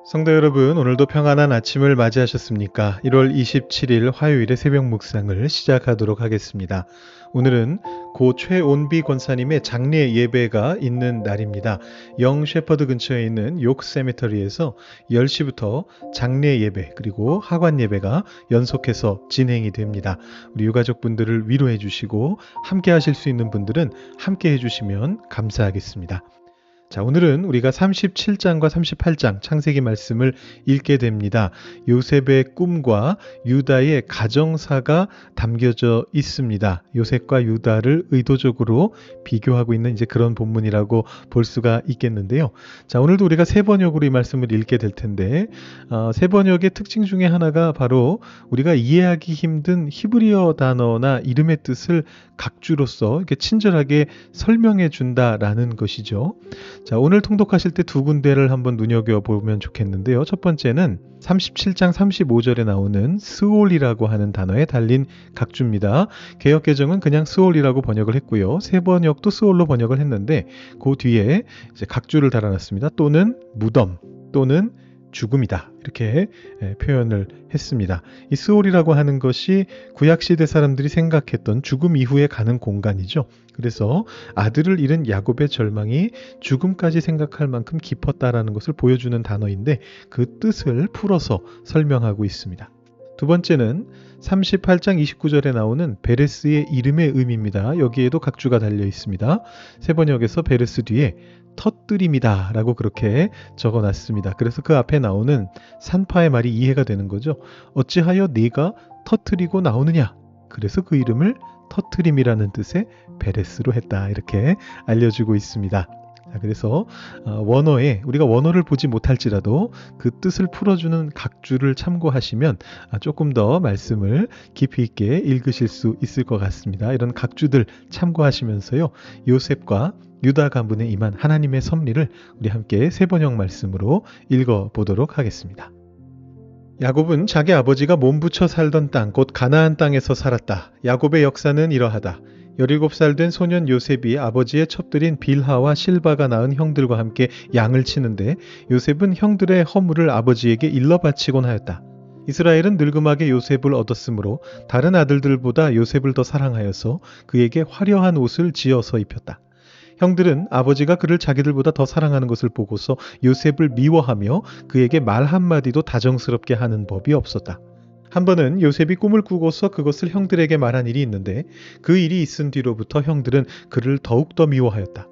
성도 여러분, 오늘도 평안한 아침을 맞이하셨습니까? 1월 27일 화요일의 새벽 묵상을 시작하도록 하겠습니다. 오늘은 고 최온비 권사님의 장례 예배가 있는 날입니다. 영 셰퍼드 근처에 있는 욕 세미터리에서 10시부터 장례 예배 그리고 하관 예배가 연속해서 진행이 됩니다. 우리 유가족분들을 위로해 주시고 함께 하실 수 있는 분들은 함께 해주시면 감사하겠습니다. 자, 오늘은 우리가 37장과 38장 창세기 말씀을 읽게 됩니다. 요셉의 꿈과 유다의 가정사가 담겨져 있습니다. 요셉과 유다를 의도적으로 비교하고 있는 이제 그런 본문이라고 볼 수가 있겠는데요. 자, 오늘도 우리가 세 번역으로 이 말씀을 읽게 될 텐데, 세 번역의 특징 중에 하나가 바로 우리가 이해하기 힘든 히브리어 단어나 이름의 뜻을 각주로서 이렇게 친절하게 설명해 준다라는 것이죠. 자, 오늘 통독하실 때 두 군데를 한번 눈여겨보면 좋겠는데요. 첫 번째는 37장 35절에 나오는 스올이라고 하는 단어에 달린 각주입니다. 개역개정은 그냥 스올이라고 번역을 했고요. 세 번역도 스올로 번역을 했는데 그 뒤에 이제 각주를 달아놨습니다. 또는 무덤, 또는 죽음이다. 이렇게 표현을 했습니다. 이 스올이라고 하는 것이 구약시대 사람들이 생각했던 죽음 이후에 가는 공간이죠. 그래서 아들을 잃은 야곱의 절망이 죽음까지 생각할 만큼 깊었다라는 것을 보여주는 단어인데 그 뜻을 풀어서 설명하고 있습니다. 두 번째는 38장 29절에 나오는 베레스의 이름의 의미입니다. 여기에도 각주가 달려 있습니다. 세 번역에서 베레스 뒤에 터뜨림이다 라고 그렇게 적어놨습니다. 그래서 그 앞에 나오는 산파의 말이 이해가 되는 거죠. 어찌하여 네가 터뜨리고 나오느냐. 그래서 그 이름을 터뜨림이라는 뜻의 베레스로 했다. 이렇게 알려주고 있습니다. 그래서 원어에 우리가 원어를 보지 못할지라도 그 뜻을 풀어주는 각주를 참고하시면 조금 더 말씀을 깊이 있게 읽으실 수 있을 것 같습니다. 이런 각주들 참고하시면서요. 요셉과 유다 가문에 임한 하나님의 섭리를 우리 함께 세 번역 말씀으로 읽어보도록 하겠습니다. 야곱은 자기 아버지가 몸부쳐 살던 땅, 곧 가나안 땅에서 살았다. 야곱의 역사는 이러하다. 17살 된 소년 요셉이 아버지의 첩들인 빌하와 실바가 낳은 형들과 함께 양을 치는데 요셉은 형들의 허물을 아버지에게 일러 바치곤 하였다. 이스라엘은 늙음하게 요셉을 얻었으므로 다른 아들들보다 요셉을 더 사랑하여서 그에게 화려한 옷을 지어서 입혔다. 형들은 아버지가 그를 자기들보다 더 사랑하는 것을 보고서 요셉을 미워하며 그에게 말 한마디도 다정스럽게 하는 법이 없었다. 한 번은 요셉이 꿈을 꾸고서 그것을 형들에게 말한 일이 있는데 그 일이 있은 뒤로부터 형들은 그를 더욱더 미워하였다.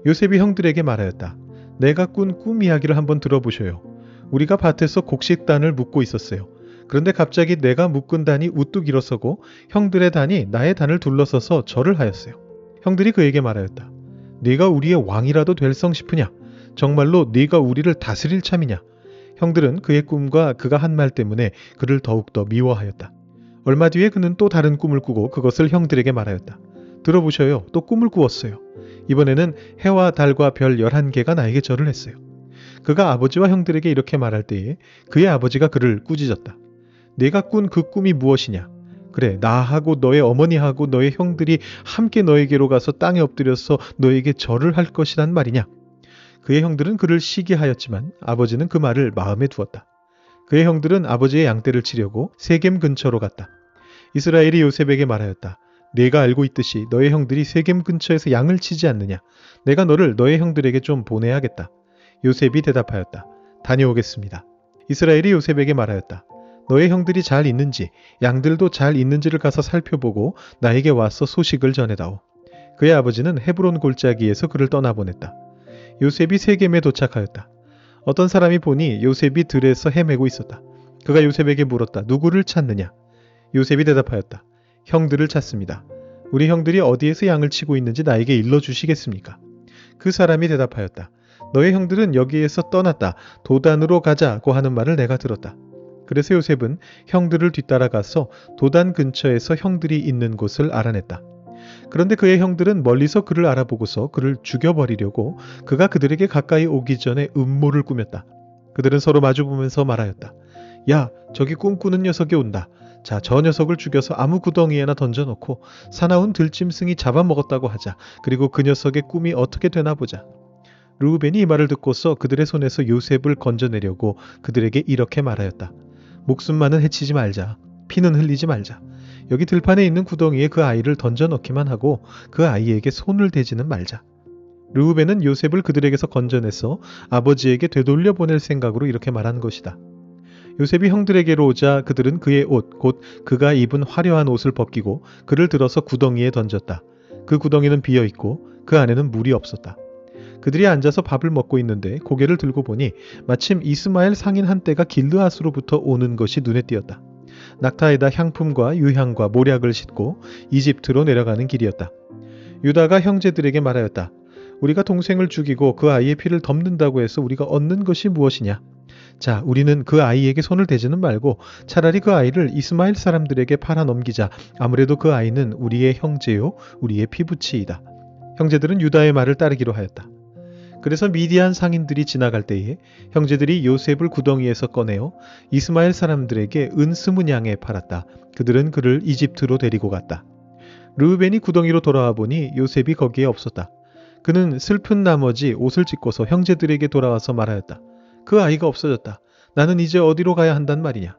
요셉이 형들에게 말하였다. 내가 꾼 꿈 이야기를 한번 들어보셔요. 우리가 밭에서 곡식단을 묶고 있었어요. 그런데 갑자기 내가 묶은 단이 우뚝 일어서고 형들의 단이 나의 단을 둘러서서 절을 하였어요. 형들이 그에게 말하였다. 네가 우리의 왕이라도 될성 싶으냐? 정말로 네가 우리를 다스릴 참이냐? 형들은 그의 꿈과 그가 한 말 때문에 그를 더욱더 미워하였다. 얼마 뒤에 그는 또 다른 꿈을 꾸고 그것을 형들에게 말하였다. 들어보셔요. 또 꿈을 꾸었어요. 이번에는 해와 달과 별 11개가 나에게 절을 했어요. 그가 아버지와 형들에게 이렇게 말할 때에 그의 아버지가 그를 꾸짖었다. 네가 꾼 그 꿈이 무엇이냐? 그래, 나하고 너의 어머니하고 너의 형들이 함께 너에게로 가서 땅에 엎드려서 너에게 절을 할 것이란 말이냐? 그의 형들은 그를 시기하였지만 아버지는 그 말을 마음에 두었다. 그의 형들은 아버지의 양떼를 치려고 세겜 근처로 갔다. 이스라엘이 요셉에게 말하였다. 네가 알고 있듯이 너의 형들이 세겜 근처에서 양을 치지 않느냐? 내가 너를 너의 형들에게 좀 보내야겠다. 요셉이 대답하였다. 다녀오겠습니다. 이스라엘이 요셉에게 말하였다. 너의 형들이 잘 있는지 양들도 잘 있는지를 가서 살펴보고 나에게 와서 소식을 전해다오. 그의 아버지는 헤브론 골짜기에서 그를 떠나보냈다. 요셉이 세겜에 도착하였다. 어떤 사람이 보니 요셉이 들에서 헤매고 있었다. 그가 요셉에게 물었다. 누구를 찾느냐? 요셉이 대답하였다. 형들을 찾습니다. 우리 형들이 어디에서 양을 치고 있는지 나에게 일러주시겠습니까? 그 사람이 대답하였다. 너의 형들은 여기에서 떠났다. 도단으로 가자고 하는 말을 내가 들었다. 그래서 요셉은 형들을 뒤따라가서 도단 근처에서 형들이 있는 곳을 알아냈다. 그런데 그의 형들은 멀리서 그를 알아보고서 그를 죽여버리려고 그가 그들에게 가까이 오기 전에 음모를 꾸몄다. 그들은 서로 마주보면서 말하였다. 야, 저기 꿈꾸는 녀석이 온다. 자, 저 녀석을 죽여서 아무 구덩이에나 던져놓고 사나운 들짐승이 잡아먹었다고 하자. 그리고 그 녀석의 꿈이 어떻게 되나 보자. 르우벤이 이 말을 듣고서 그들의 손에서 요셉을 건져내려고 그들에게 이렇게 말하였다. 목숨만은 해치지 말자. 피는 흘리지 말자. 여기 들판에 있는 구덩이에 그 아이를 던져 넣기만 하고 그 아이에게 손을 대지는 말자. 르우벤은 요셉을 그들에게서 건져내서 아버지에게 되돌려 보낼 생각으로 이렇게 말한 것이다. 요셉이 형들에게로 오자 그들은 그의 옷, 곧 그가 입은 화려한 옷을 벗기고 그를 들어서 구덩이에 던졌다. 그 구덩이는 비어있고 그 안에는 물이 없었다. 그들이 앉아서 밥을 먹고 있는데 고개를 들고 보니 마침 이스마엘 상인 한떼가 길르앗으로부터 오는 것이 눈에 띄었다. 낙타에다 향품과 유향과 모략을 싣고 이집트로 내려가는 길이었다. 유다가 형제들에게 말하였다. 우리가 동생을 죽이고 그 아이의 피를 덮는다고 해서 우리가 얻는 것이 무엇이냐? 자, 우리는 그 아이에게 손을 대지는 말고 차라리 그 아이를 이스마엘 사람들에게 팔아 넘기자. 아무래도 그 아이는 우리의 형제요, 우리의 피부치이다. 형제들은 유다의 말을 따르기로 하였다. 그래서 미디안 상인들이 지나갈 때에 형제들이 요셉을 구덩이에서 꺼내어 이스마엘 사람들에게 은스문양에 팔았다. 그들은 그를 이집트로 데리고 갔다. 르우벤이 구덩이로 돌아와 보니 요셉이 거기에 없었다. 그는 슬픈 나머지 옷을 찢고서 형제들에게 돌아와서 말하였다. 그 아이가 없어졌다. 나는 이제 어디로 가야 한단 말이냐.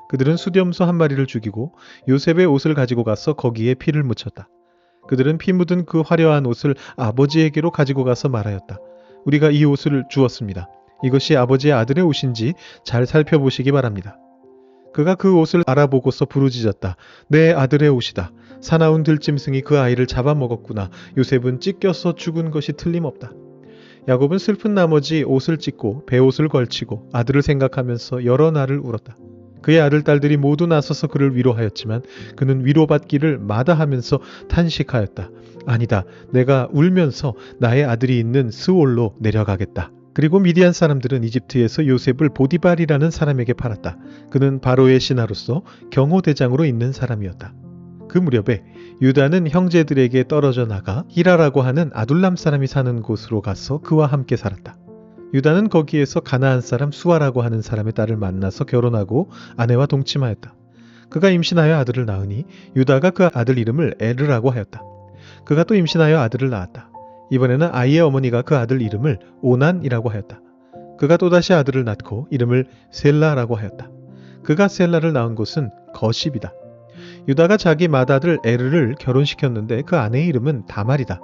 그들은 수렴소 한 마리를 죽이고 요셉의 옷을 가지고 가서 거기에 피를 묻혔다. 그들은 피 묻은 그 화려한 옷을 아버지에게로 가지고 가서 말하였다. 우리가 이 옷을 주었습니다. 이것이 아버지의 아들의 옷인지 잘 살펴보시기 바랍니다. 그가 그 옷을 알아보고서 부르짖었다. 내 아들의 옷이다. 사나운 들짐승이 그 아이를 잡아먹었구나. 요셉은 찢겨서 죽은 것이 틀림없다. 야곱은 슬픈 나머지 옷을 찢고 베옷을 걸치고 아들을 생각하면서 여러 날을 울었다. 그의 아들 딸들이 모두 나서서 그를 위로하였지만 그는 위로받기를 마다하면서 탄식하였다. 아니다. 내가 울면서 나의 아들이 있는 스올로 내려가겠다. 그리고 미디안 사람들은 이집트에서 요셉을 보디발이라는 사람에게 팔았다. 그는 바로의 신하로서 경호대장으로 있는 사람이었다. 그 무렵에 유다는 형제들에게 떨어져 나가 히라라고 하는 아둘람 사람이 사는 곳으로 가서 그와 함께 살았다. 유다는 거기에서 가나안 사람 수아라고 하는 사람의 딸을 만나서 결혼하고 아내와 동침하였다. 그가 임신하여 아들을 낳으니 유다가 그 아들 이름을 에르라고 하였다. 그가 또 임신하여 아들을 낳았다. 이번에는 아이의 어머니가 그 아들 이름을 오난이라고 하였다. 그가 또다시 아들을 낳고 이름을 셀라라고 하였다. 그가 셀라를 낳은 곳은 거십이다. 유다가 자기 맏아들 에르를 결혼시켰는데 그 아내의 이름은 다말이다.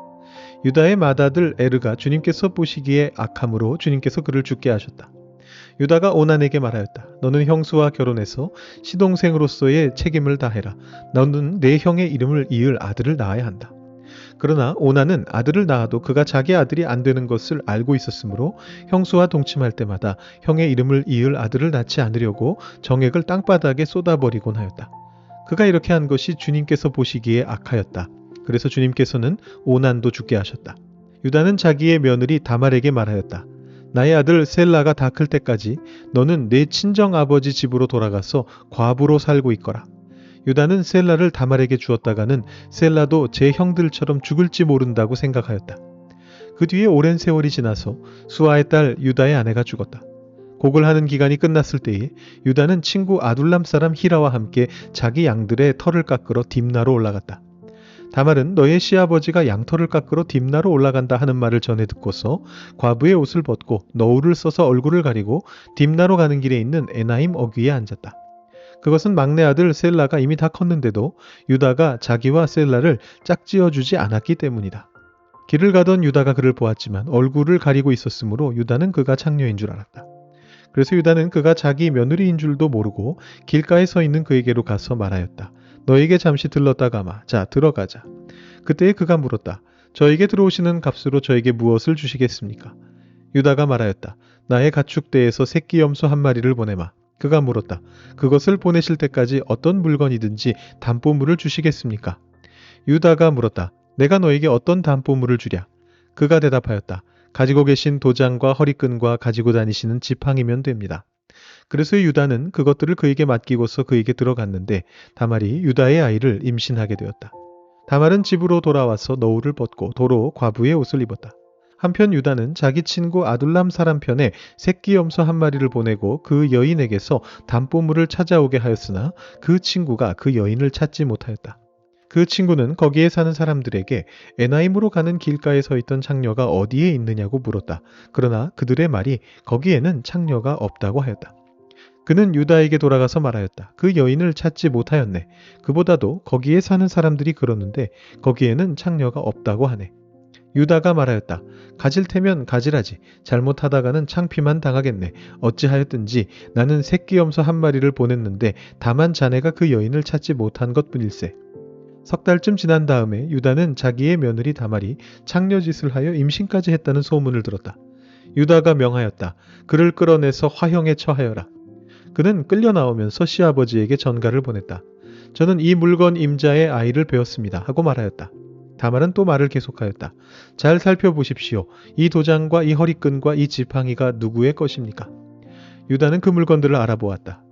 유다의 맏아들 에르가 주님께서 보시기에 악함으로 주님께서 그를 죽게 하셨다. 유다가 오난에게 말하였다. 너는 형수와 결혼해서 시동생으로서의 책임을 다해라. 너는 내 형의 이름을 이을 아들을 낳아야 한다. 그러나 오난은 아들을 낳아도 그가 자기 아들이 안 되는 것을 알고 있었으므로 형수와 동침할 때마다 형의 이름을 이을 아들을 낳지 않으려고 정액을 땅바닥에 쏟아버리곤 하였다. 그가 이렇게 한 것이 주님께서 보시기에 악하였다. 그래서 주님께서는 오난도 죽게 하셨다. 유다는 자기의 며느리 다말에게 말하였다. 나의 아들 셀라가 다 클 때까지 너는 내 친정아버지 집으로 돌아가서 과부로 살고 있거라. 유다는 셀라를 다말에게 주었다가는 셀라도 제 형들처럼 죽을지 모른다고 생각하였다. 그 뒤에 오랜 세월이 지나서 수아의 딸 유다의 아내가 죽었다. 곡을 하는 기간이 끝났을 때에 유다는 친구 아둘람 사람 히라와 함께 자기 양들의 털을 깎으러 딥나로 올라갔다. 다말은 너의 시아버지가 양털을 깎으러 딥나로 올라간다 하는 말을 전해 듣고서 과부의 옷을 벗고 너울을 써서 얼굴을 가리고 딥나로 가는 길에 있는 에나임 어귀에 앉았다. 그것은 막내 아들 셀라가 이미 다 컸는데도 유다가 자기와 셀라를 짝지어주지 않았기 때문이다. 길을 가던 유다가 그를 보았지만 얼굴을 가리고 있었으므로 유다는 그가 창녀인 줄 알았다. 그래서 유다는 그가 자기 며느리인 줄도 모르고 길가에 서 있는 그에게로 가서 말하였다. 너에게 잠시 들렀다가마. 자, 들어가자. 그때에 그가 물었다. 저에게 들어오시는 값으로 저에게 무엇을 주시겠습니까? 유다가 말하였다. 나의 가축대에서 새끼 염소 한 마리를 보내마. 그가 물었다. 그것을 보내실 때까지 어떤 물건이든지 담보물을 주시겠습니까? 유다가 물었다. 내가 너에게 어떤 담보물을 주랴? 그가 대답하였다. 가지고 계신 도장과 허리끈과 가지고 다니시는 지팡이면 됩니다. 그래서 유다는 그것들을 그에게 맡기고서 그에게 들어갔는데 다말이 유다의 아이를 임신하게 되었다. 다말은 집으로 돌아와서 너울을 벗고 도로 과부의 옷을 입었다. 한편 유다는 자기 친구 아둘람 사람 편에 새끼 염소 한 마리를 보내고 그 여인에게서 담보물을 찾아오게 하였으나 그 친구가 그 여인을 찾지 못하였다. 그 친구는 거기에 사는 사람들에게 에나임으로 가는 길가에 서 있던 창녀가 어디에 있느냐고 물었다. 그러나 그들의 말이 거기에는 창녀가 없다고 하였다. 그는 유다에게 돌아가서 말하였다. 그 여인을 찾지 못하였네. 그보다도 거기에 사는 사람들이 그러는데 거기에는 창녀가 없다고 하네. 유다가 말하였다. 가질 테면 가지라지. 잘못하다가는 창피만 당하겠네. 어찌하였든지 나는 새끼 염소 한 마리를 보냈는데 다만 자네가 그 여인을 찾지 못한 것뿐일세. 석 달쯤 지난 다음에 유다는 자기의 며느리 다말이 창녀짓을 하여 임신까지 했다는 소문을 들었다. 유다가 명하였다. 그를 끌어내서 화형에 처하여라. 그는 끌려 나오면서 시아버지에게 전가를 보냈다. 저는 이 물건 임자의 아이를 배웠습니다. 하고 말하였다. 다말은 또 말을 계속하였다. 잘 살펴보십시오. 이 도장과 이 허리끈과 이 지팡이가 누구의 것입니까? 유다는 그 물건들을 알아보았다.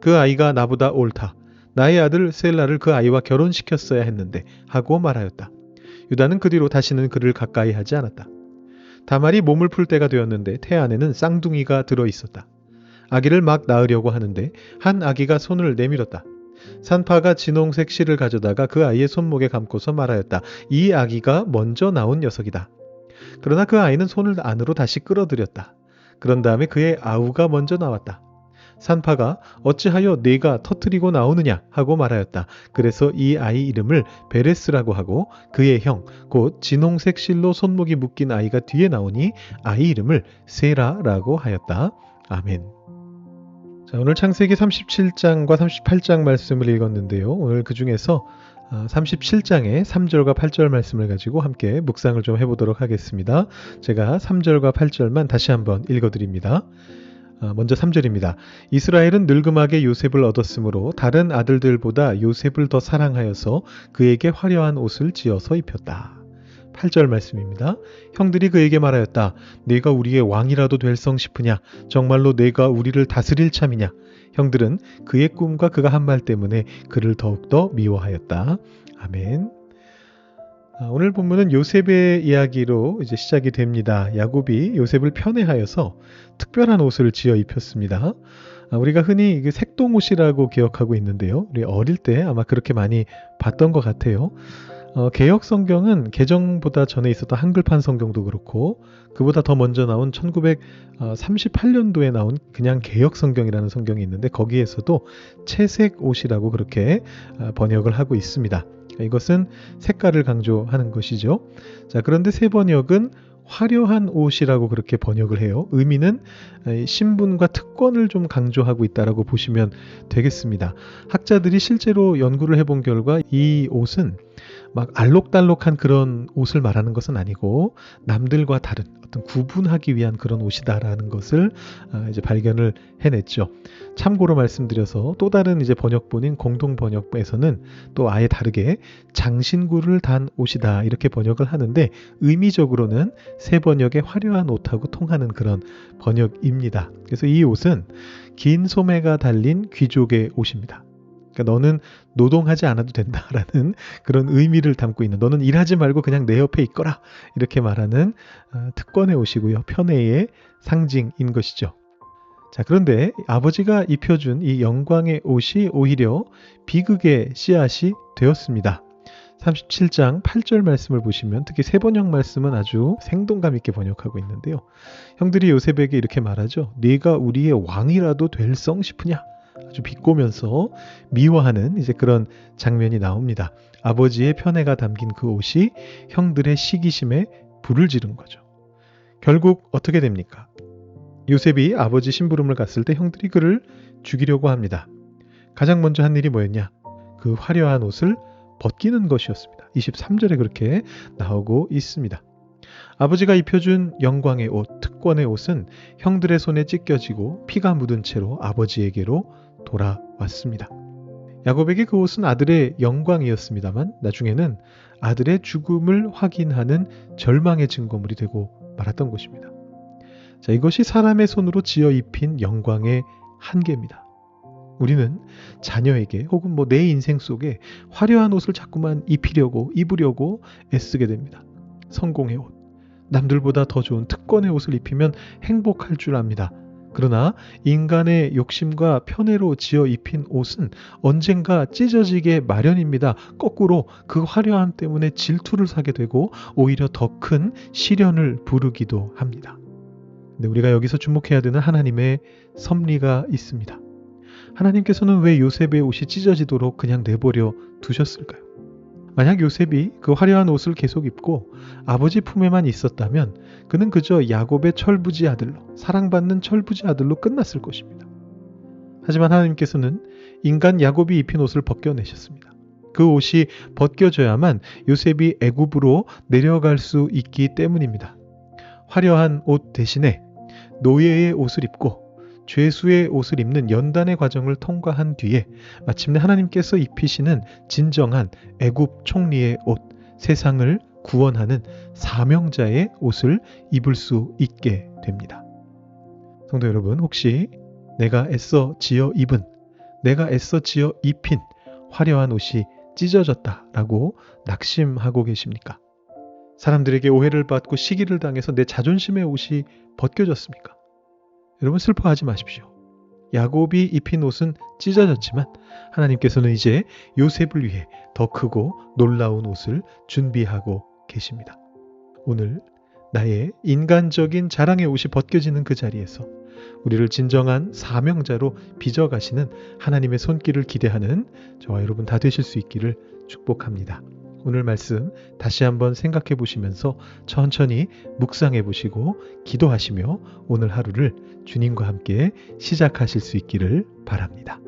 그 아이가 나보다 옳다. 나의 아들 셀라를 그 아이와 결혼시켰어야 했는데 하고 말하였다. 유다는 그 뒤로 다시는 그를 가까이 하지 않았다. 다말이 몸을 풀 때가 되었는데 태 안에는 쌍둥이가 들어있었다. 아기를 막 낳으려고 하는데 한 아기가 손을 내밀었다. 산파가 진홍색 실을 가져다가 그 아이의 손목에 감고서 말하였다. 이 아기가 먼저 나온 녀석이다. 그러나 그 아이는 손을 안으로 다시 끌어들였다. 그런 다음에 그의 아우가 먼저 나왔다. 산파가 어찌하여 네가 터뜨리고 나오느냐 하고 말하였다. 그래서 이 아이 이름을 베레스라고 하고 그의 형 곧 진홍색 실로 손목이 묶인 아이가 뒤에 나오니 아이 이름을 세라라고 하였다. 아멘. 자, 오늘 창세기 37장과 38장 말씀을 읽었는데요. 오늘 그 중에서 37장의 3절과 8절 말씀을 가지고 함께 묵상을 좀 해보도록 하겠습니다. 제가 3절과 8절만 다시 한번 읽어드립니다. 먼저 3절입니다. 이스라엘은 늙음하게 요셉을 얻었으므로 다른 아들들보다 요셉을 더 사랑하여서 그에게 화려한 옷을 지어서 입혔다. 8절 말씀입니다. 형들이 그에게 말하였다. 네가 우리의 왕이라도 될성 싶으냐? 정말로 네가 우리를 다스릴 참이냐? 형들은 그의 꿈과 그가 한 말 때문에 그를 더욱더 미워하였다. 아멘. 오늘 본문은 요셉의 이야기로 이제 시작이 됩니다. 야곱이 요셉을 편애하여서 특별한 옷을 지어 입혔습니다. 우리가 흔히 색동옷이라고 기억하고 있는데요. 우리 어릴 때 아마 그렇게 많이 봤던 것 같아요. 개역 성경은 개정보다 전에 있었던 한글판 성경도 그렇고 그보다 더 먼저 나온 1938년도에 나온 그냥 개역 성경이라는 성경이 있는데 거기에서도 채색 옷이라고 그렇게 번역을 하고 있습니다. 이것은 색깔을 강조하는 것이죠. 자, 그런데 새 번역은 화려한 옷이라고 그렇게 번역을 해요. 의미는 신분과 특권을 좀 강조하고 있다라고 보시면 되겠습니다. 학자들이 실제로 연구를 해본 결과 이 옷은 막 알록달록한 그런 옷을 말하는 것은 아니고 남들과 다른 어떤 구분하기 위한 그런 옷이다라는 것을 이제 발견을 해냈죠. 참고로 말씀드려서 또 다른 이제 번역본인 공동 번역본에서는 또 아예 다르게 장신구를 단 옷이다 이렇게 번역을 하는데 의미적으로는 새 번역의 화려한 옷하고 통하는 그런 번역입니다. 그래서 이 옷은 긴 소매가 달린 귀족의 옷입니다. 그러니까 너는 노동하지 않아도 된다라는 그런 의미를 담고 있는 너는 일하지 말고 그냥 내 옆에 있거라 이렇게 말하는 특권의 옷이고요. 편애의 상징인 것이죠. 자, 그런데 아버지가 입혀준 이 영광의 옷이 오히려 비극의 씨앗이 되었습니다. 37장 8절 말씀을 보시면 특히 새 번역 말씀은 아주 생동감 있게 번역하고 있는데요. 형들이 요셉에게 이렇게 말하죠. 네가 우리의 왕이라도 될성 싶으냐? 아주 비꼬면서 미워하는 이제 그런 장면이 나옵니다. 아버지의 편애가 담긴 그 옷이 형들의 시기심에 불을 지른 거죠. 결국 어떻게 됩니까? 요셉이 아버지 심부름을 갔을 때 형들이 그를 죽이려고 합니다. 가장 먼저 한 일이 뭐였냐? 그 화려한 옷을 벗기는 것이었습니다. 23절에 그렇게 나오고 있습니다. 아버지가 입혀준 영광의 옷, 특권의 옷은 형들의 손에 찢겨지고 피가 묻은 채로 아버지에게로 돌아왔습니다. 야곱에게 그 옷은 아들의 영광이었습니다만 나중에는 아들의 죽음을 확인하는 절망의 증거물이 되고 말았던 것입니다. 자, 이것이 사람의 손으로 지어 입힌 영광의 한계입니다. 우리는 자녀에게 혹은 내 인생 속에 화려한 옷을 자꾸만 입으려고 애쓰게 됩니다. 성공의 옷, 남들보다 더 좋은 특권의 옷을 입히면 행복할 줄 압니다. 그러나 인간의 욕심과 편애로 지어 입힌 옷은 언젠가 찢어지게 마련입니다. 거꾸로 그 화려함 때문에 질투를 사게 되고 오히려 더 큰 시련을 부르기도 합니다. 근데 우리가 여기서 주목해야 되는 하나님의 섭리가 있습니다. 하나님께서는 왜 요셉의 옷이 찢어지도록 그냥 내버려 두셨을까요? 만약 요셉이 그 화려한 옷을 계속 입고 아버지 품에만 있었다면 그는 그저 야곱의 철부지 아들로, 사랑받는 철부지 아들로 끝났을 것입니다. 하지만 하나님께서는 인간 야곱이 입힌 옷을 벗겨내셨습니다. 그 옷이 벗겨져야만 요셉이 애굽으로 내려갈 수 있기 때문입니다. 화려한 옷 대신에 노예의 옷을 입고 죄수의 옷을 입는 연단의 과정을 통과한 뒤에 마침내 하나님께서 입히시는 진정한 애굽 총리의 옷, 세상을 구원하는 사명자의 옷을 입을 수 있게 됩니다. 성도 여러분, 혹시 내가 애써 지어 입은, 내가 애써 지어 입힌 화려한 옷이 찢어졌다라고 낙심하고 계십니까? 사람들에게 오해를 받고 시기를 당해서 내 자존심의 옷이 벗겨졌습니까? 여러분, 슬퍼하지 마십시오. 야곱이 입힌 옷은 찢어졌지만 하나님께서는 이제 요셉을 위해 더 크고 놀라운 옷을 준비하고 계십니다. 오늘 나의 인간적인 자랑의 옷이 벗겨지는 그 자리에서 우리를 진정한 사명자로 빚어가시는 하나님의 손길을 기대하는 저와 여러분 다 되실 수 있기를 축복합니다. 오늘 말씀 다시 한번 생각해 보시면서 천천히 묵상해 보시고 기도하시며 오늘 하루를 주님과 함께 시작하실 수 있기를 바랍니다.